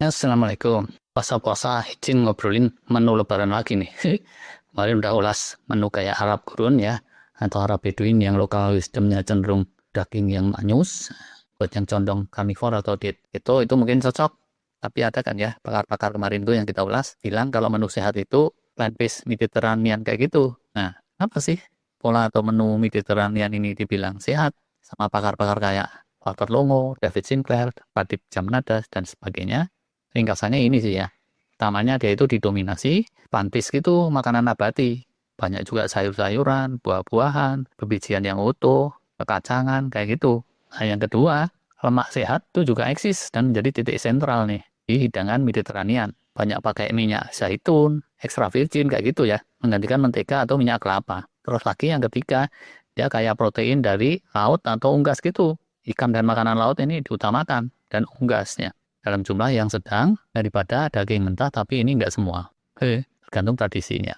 Assalamualaikum. Puasa-puasa izin ngobrolin menu lebaran lagi nih. Kemarin udah ulas menu kayak Arab gurun ya, atau Arab Beduin yang lokal wisdomnya cenderung daging yang manyus. Buat yang condong karnivor atau diet itu mungkin cocok. Tapi ada kan ya, pakar-pakar kemarin tuh yang kita ulas, bilang kalau menu sehat itu plant-based Mediterranean kayak gitu. Nah, apa sih pola atau menu Mediterranean ini dibilang sehat? Sama pakar-pakar kayak Walter Longo, David Sinclair, Pradip Jamnadas, dan sebagainya. Ringkasannya ini sih ya, utamanya dia itu didominasi pantis gitu makanan nabati. Banyak juga sayur-sayuran, buah-buahan, bebijian yang utuh, kekacangan, kayak gitu. Nah, yang kedua, lemak sehat itu juga eksis dan menjadi titik sentral nih di hidangan Mediterranean. Banyak pakai minyak zaitun, extra virgin kayak gitu ya, menggantikan mentega atau minyak kelapa. Terus lagi yang ketiga, dia kayak protein dari laut atau unggas gitu. Ikan dan makanan laut ini diutamakan dan unggasnya dalam jumlah yang sedang daripada daging mentah, tapi ini enggak semua. Tergantung tradisinya.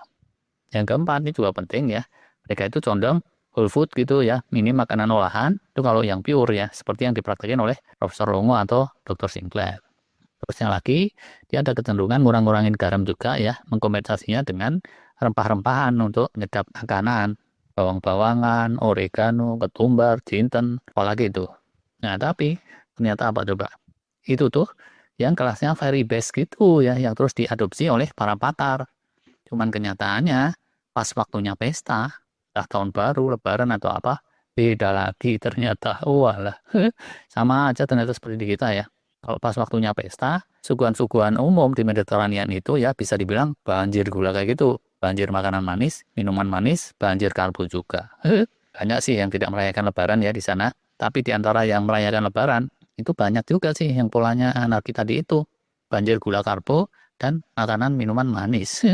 Yang keempat ini juga penting ya, mereka itu condong whole food gitu ya, minim makanan olahan, itu kalau yang pure ya, seperti yang dipraktikkan oleh Profesor Longo atau Dr. Sinclair. Terusnya lagi, dia ada kecenderungan ngurang-ngurangin garam juga ya, mengkompensasinya dengan rempah-rempahan untuk menyedap makanan, bawang-bawangan, oregano, ketumbar, jinten, apalagi itu. Nah, tapi ternyata apa coba? Itu tuh yang kelasnya very best gitu ya, yang terus diadopsi oleh para pakar. Cuman kenyataannya pas waktunya pesta, entah tahun baru, lebaran atau apa, beda lagi ternyata. Walah, sama aja ternyata seperti di kita ya. Kalau pas waktunya pesta, suguhan-suguhan umum di Mediterranean itu ya bisa dibilang banjir gula kayak gitu. Banjir makanan manis, minuman manis, banjir karbo juga. Banyak sih yang tidak merayakan lebaran ya di sana. Tapi di antara yang merayakan lebaran, itu banyak juga sih yang polanya anarki tadi itu. Banjir gula karbo dan makanan minuman manis.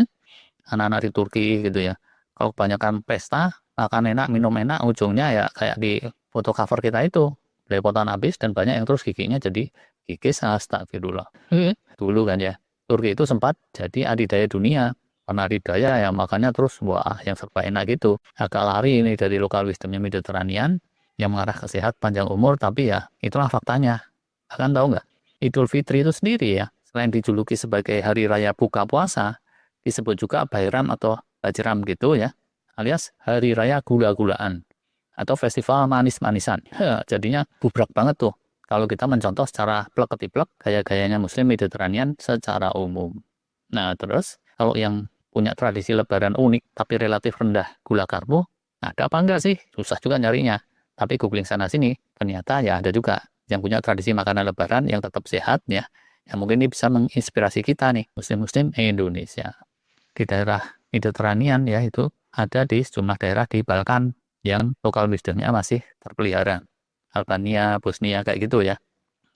Anak-anak di Turki gitu ya. Kalau kebanyakan pesta, makan enak, minum enak, ujungnya ya kayak di foto cover kita itu. Belepotan habis dan banyak yang terus giginya jadi gigis astagfirullah. Dulu kan ya, Turki itu sempat jadi adidaya dunia. Karena adidaya ya makanya terus wah yang serba enak gitu. Agak lari ini dari lokal wisdomnya Mediterranean yang mengarah ke sehat panjang umur, tapi ya itulah faktanya. Bahkan tahu nggak, Idul Fitri itu sendiri ya, selain dijuluki sebagai hari raya buka puasa, disebut juga Bairam atau Bajram gitu ya, alias hari raya gula-gulaan atau festival manis-manisan. Jadinya bubrak banget tuh kalau kita mencontoh secara plek-ketiplek gaya-gayanya Muslim Mediterranean secara umum. Nah, terus kalau yang punya tradisi lebaran unik tapi relatif rendah gula karbo, ada apa enggak sih? Susah juga nyarinya. Tapi googling sana sini, ternyata ya ada juga yang punya tradisi makanan lebaran yang tetap sehat ya. Yang mungkin ini bisa menginspirasi kita nih, Muslim-Muslim Indonesia. Di daerah Mediterranean ya itu ada di sejumlah daerah di Balkan yang lokal wisdomnya masih terpelihara. Albania, Bosnia kayak gitu ya.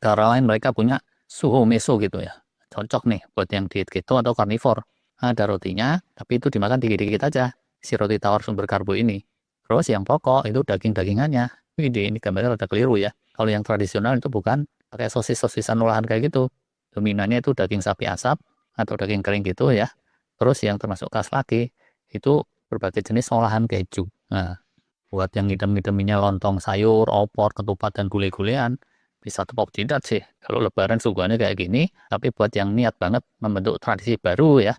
Cara lain mereka punya suhu meso gitu ya. Cocok nih buat yang diet keto atau karnivor. Ada rotinya, tapi itu dimakan dikit-dikit aja. Si roti tawar sumber karbo ini. Terus yang pokok itu daging-dagingannya. Widih, ini gambarnya rada keliru ya. Kalau yang tradisional itu bukan pakai sosis-sosisan olahan kayak gitu. Dominannya itu daging sapi asap atau daging kering gitu ya. Terus yang termasuk khas lagi, itu berbagai jenis olahan keju. Nah, buat yang ngidam-ngidaminya lontong sayur, opor, ketupat, dan gulai-gulean, bisa tepok jidat sih. Kalau lebaran suguhannya kayak gini, tapi buat yang niat banget membentuk tradisi baru ya,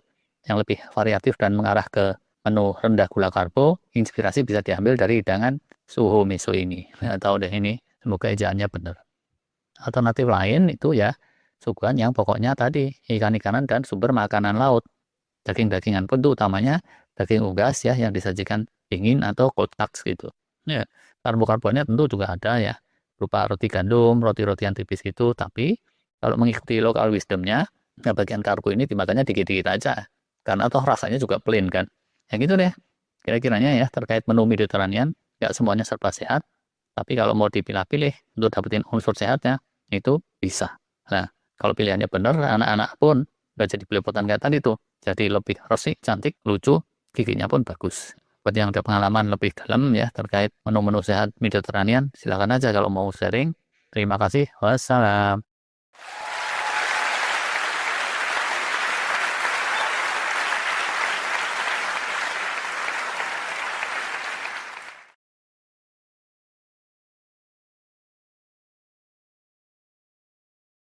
yang lebih variatif dan mengarah ke menu rendah gula karbo, inspirasi bisa diambil dari hidangan suhu miso ini. Nggak tahu deh ini, semoga ejaannya benar. Alternatif lain itu ya, suguhan yang pokoknya tadi, ikan-ikanan dan sumber makanan laut. Daging-dagingan pun tuh utamanya daging unggas ya yang disajikan dingin atau cold cuts gitu. Ya, karbo-karbonya tentu juga ada ya, berupa roti gandum, roti-rotian tipis gitu, tapi kalau mengikuti local wisdomnya, ya bagian karbo ini dimakannya dikit-dikit aja, karena toh rasanya juga plain kan. Ya gitu deh, kira-kiranya ya terkait menu Mediterranean, nggak semuanya serba sehat, tapi kalau mau dipilah-pilih untuk dapetin unsur sehatnya, itu bisa. Nah, kalau pilihannya benar, anak-anak pun nggak jadi belepotan kayak tadi tuh. Jadi lebih resik, cantik, lucu, giginya pun bagus. Buat yang ada pengalaman lebih dalam ya terkait menu-menu sehat Mediterranean, silakan aja kalau mau sharing. Terima kasih. Wassalam.